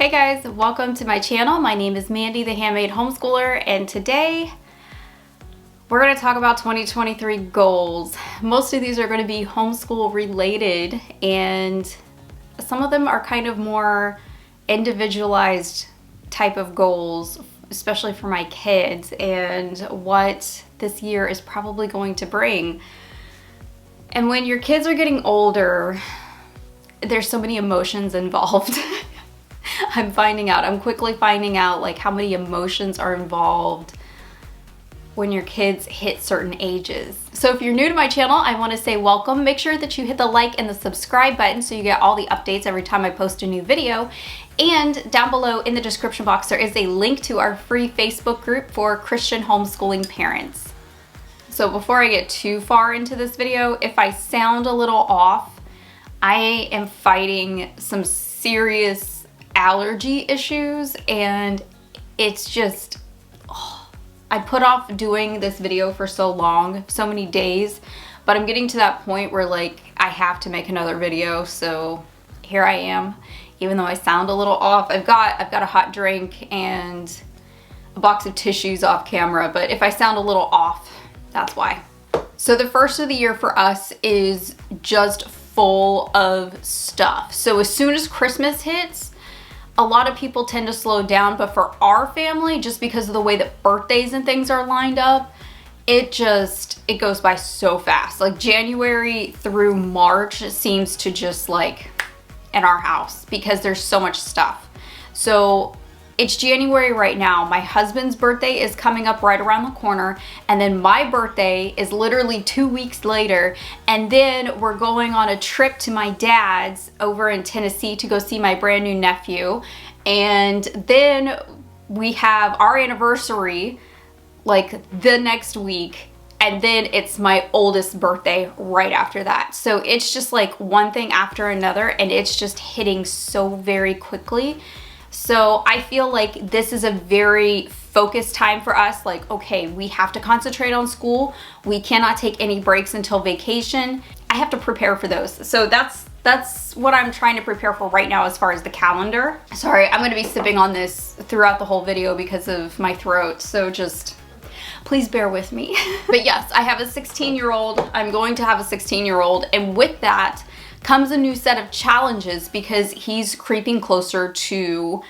Hey guys, welcome to my channel. My name is Mandy, the Handmade Homeschooler, and today we're going to talk about 2023 goals. Most of these are going to be homeschool related, and some of them are kind of more individualized type of goals, especially for my kids and what this year is probably going to bring. And when your kids are getting older, there's so many emotions involved. I'm quickly finding out like how many emotions are involved when your kids hit certain ages. So if you're new to my channel, I want to say welcome. Make sure that you hit the like and the subscribe button so you get all the updates every time I post a new video. And down below in the description box, there is a link to our free Facebook group for Christian homeschooling parents. So before I get too far into this video, if I sound a little off, I am fighting some serious allergy issues, and it's just, I put off doing this video for so long, so many days, but I'm getting to that point where like I have to make another video. So here I am, even though I sound a little off. I've got a hot drink and a box of tissues off camera, but if I sound a little off, that's why. So the first of the year for us is just full of stuff. So as soon as Christmas hits, a lot of people tend to slow down, but for our family, just because of the way that birthdays and things are lined up, it goes by so fast. Like January through March seems to just like in our house because there's so much stuff. So it's January right now. My husband's birthday is coming up right around the corner, and then my birthday is literally 2 weeks later, and then we're going on a trip to my dad's over in Tennessee to go see my brand new nephew, and then we have our anniversary like the next week, and then it's my oldest birthday right after that. So it's just like one thing after another, and it's just hitting so very quickly. So I feel like this is a very focused time for us. Like, okay, we have to concentrate on school. We cannot take any breaks until vacation. I have to prepare for those. So that's what I'm trying to prepare for right now as far as the calendar. Sorry, I'm going to be sipping on this throughout the whole video because of my throat. So just please bear with me. But yes, I have a 16-year-old. I'm going to have a 16-year-old. And with that comes a new set of challenges because he's creeping closer to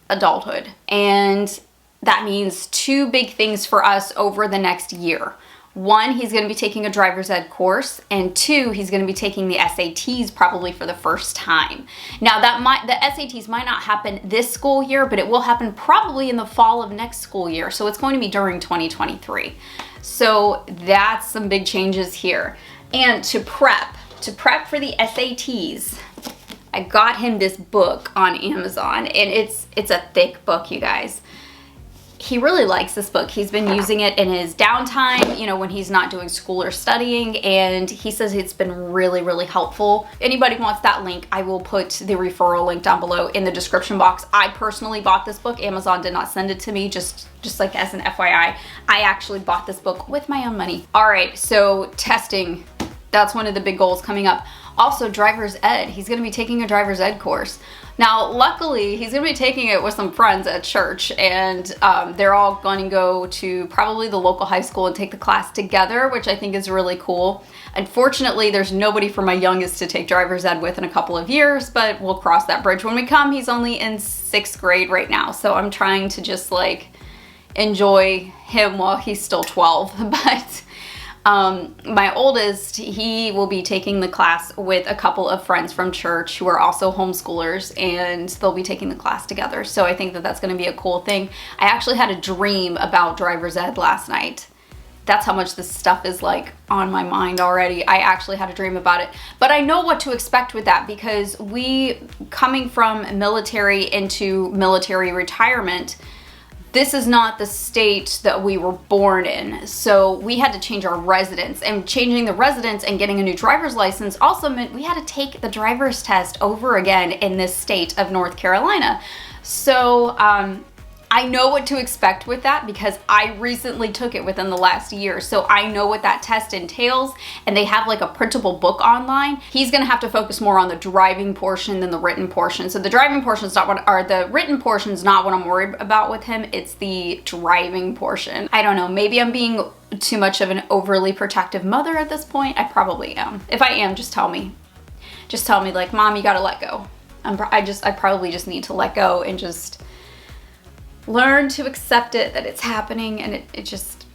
adulthood. And that means two big things for us over the next year. One, he's going to be taking a driver's ed course, and two, he's going to be taking the SATs probably for the first time. Now the SATs might not happen this school year, but it will happen probably in the fall of next school year. So it's going to be during 2023. So that's some big changes here. And to prep for the SATs, I got him this book on Amazon, and it's a thick book, you guys. He really likes this book. He's been using it in his downtime, you know, when he's not doing school or studying, and he says it's been really, really helpful. Anybody wants that link, I will put the referral link down below in the description box. I personally bought this book. Amazon did not send it to me, just like as an FYI. I actually bought this book with my own money. All right, so testing. That's one of the big goals coming up. Also, driver's ed. He's going to be taking a driver's ed course. Now, luckily, he's going to be taking it with some friends at church, and they're all going to go to probably the local high school and take the class together, which I think is really cool. Unfortunately, there's nobody for my youngest to take driver's ed with in a couple of years, but we'll cross that bridge when we come. He's only in 6th grade right now, so I'm trying to just like enjoy him while he's still 12, but my oldest, he will be taking the class with a couple of friends from church who are also homeschoolers, and they'll be taking the class together. So I think that that's going to be a cool thing. I actually had a dream about driver's ed last night. That's how much this stuff is like on my mind already. I actually had a dream about it, but I know what to expect with that because coming from military into military retirement, this is not the state that we were born in. So we had to change our residence, and changing the residence and getting a new driver's license also meant we had to take the driver's test over again in this state of North Carolina. So I know what to expect with that because I recently took it within the last year. So I know what that test entails, and they have like a printable book online. He's gonna have to focus more on the driving portion than the written portion. So the driving portion is not what, or the written portion is not what I'm worried about with him. It's the driving portion. I don't know, maybe I'm being too much of an overly protective mother at this point. I probably am. If I am, just tell me. Just tell me like, Mom, you gotta let go. I probably just need to let go and just learn to accept it, that it's happening, and it just...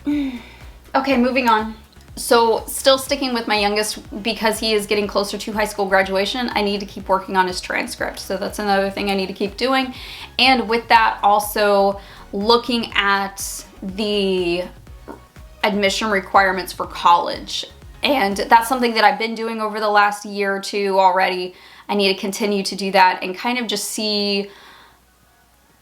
Okay, moving on. So still sticking with my youngest, because he is getting closer to high school graduation, I need to keep working on his transcript. So that's another thing I need to keep doing. And with that, also looking at the admission requirements for college. And that's something that I've been doing over the last year or two already. I need to continue to do that and kind of just see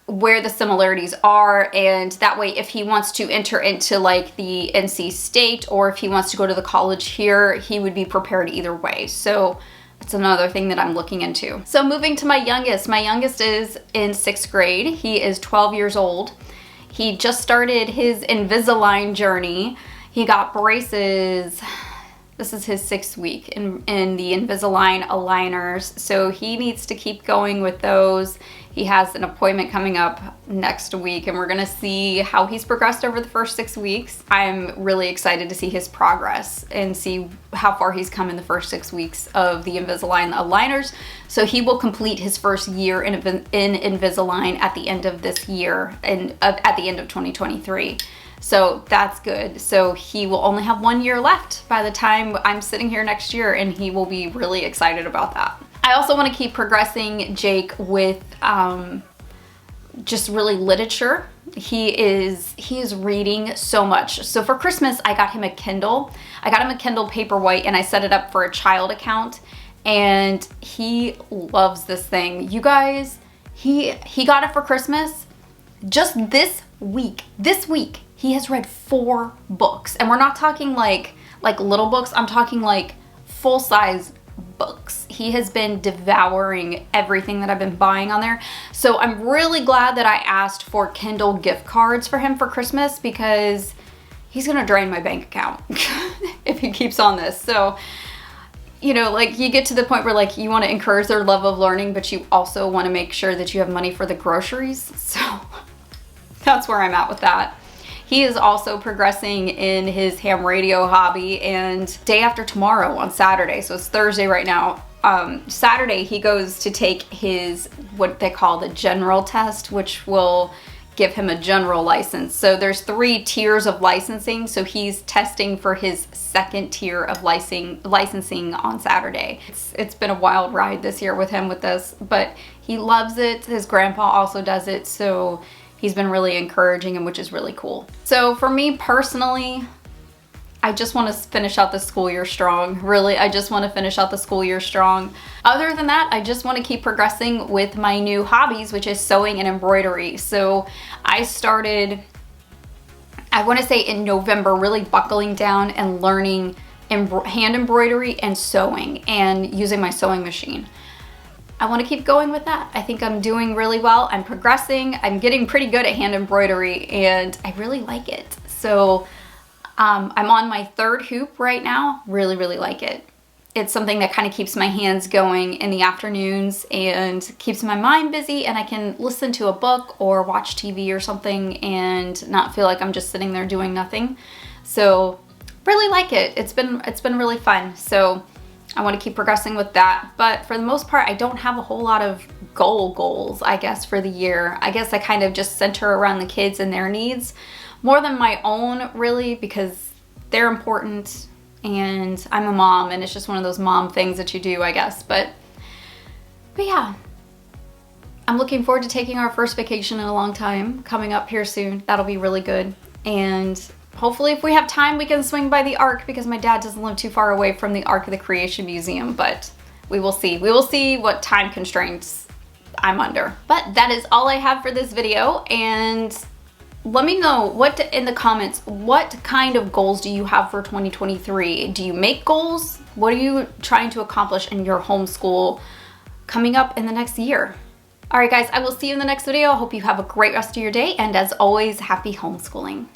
where the similarities are, and that way if he wants to enter into like the NC State or if he wants to go to the college here, he would be prepared either way. So that's another thing that I'm looking into. So moving to my youngest is in 6th grade. He is 12 years old. He just started his Invisalign journey. He got braces. This is his 6th week in the Invisalign aligners. So he needs to keep going with those. He has an appointment coming up next week, and we're gonna see how he's progressed over the first 6 weeks. I'm really excited to see his progress and see how far he's come in the first 6 weeks of the Invisalign aligners. So he will complete his first year in Invisalign at the end of this year, and at the end of 2023. So that's good. So he will only have 1 year left by the time I'm sitting here next year, and he will be really excited about that. I also want to keep progressing Jake with just really literature. He is reading so much. So for Christmas, I got him a Kindle. I got him a Kindle Paperwhite, and I set it up for a child account, and he loves this thing. You guys, he got it for Christmas. Just this week, he has read 4 books, and we're not talking like little books. I'm talking like full-size books. He has been devouring everything that I've been buying on there. So I'm really glad that I asked for Kindle gift cards for him for Christmas, because he's gonna drain my bank account if he keeps on this. So, you know, like you get to the point where like you want to encourage their love of learning, but you also want to make sure that you have money for the groceries. So that's where I'm at with that. He is also progressing in his ham radio hobby, and day after tomorrow on Saturday, so it's Thursday right now, Saturday he goes to take his, what they call the general test, which will give him a general license. So there's 3 tiers of licensing, so he's testing for his 2nd tier of licensing on Saturday. It's been a wild ride this year with him with this, but he loves it. His grandpa also does it, so he's been really encouraging him, which is really cool. So for me personally, I just want to finish out the school year strong. Really, I just want to finish out the school year strong. Other than that, I just want to keep progressing with my new hobbies, which is sewing and embroidery. So I started, I want to say in November, really buckling down and learning hand embroidery and sewing and using my sewing machine. I want to keep going with that. I think I'm doing really well. I'm progressing. I'm getting pretty good at hand embroidery, and I really like it. So I'm on my 3rd hoop right now. Really, really like it. It's something that kind of keeps my hands going in the afternoons and keeps my mind busy, and I can listen to a book or watch TV or something and not feel like I'm just sitting there doing nothing. So really like it. It's been really fun. So I want to keep progressing with that, but for the most part, I don't have a whole lot of goals, I guess, for the year. I guess I kind of just center around the kids and their needs more than my own, really, because they're important, and I'm a mom, and it's just one of those mom things that you do, I guess. But yeah, I'm looking forward to taking our first vacation in a long time coming up here soon. That'll be really good, and hopefully if we have time, we can swing by the Ark, because my dad doesn't live too far away from the Ark of the Creation Museum, but we will see. We will see what time constraints I'm under. But that is all I have for this video, and let me know in the comments, what kind of goals do you have for 2023? Do you make goals? What are you trying to accomplish in your homeschool coming up in the next year? All right, guys, I will see you in the next video. I hope you have a great rest of your day. And as always, happy homeschooling.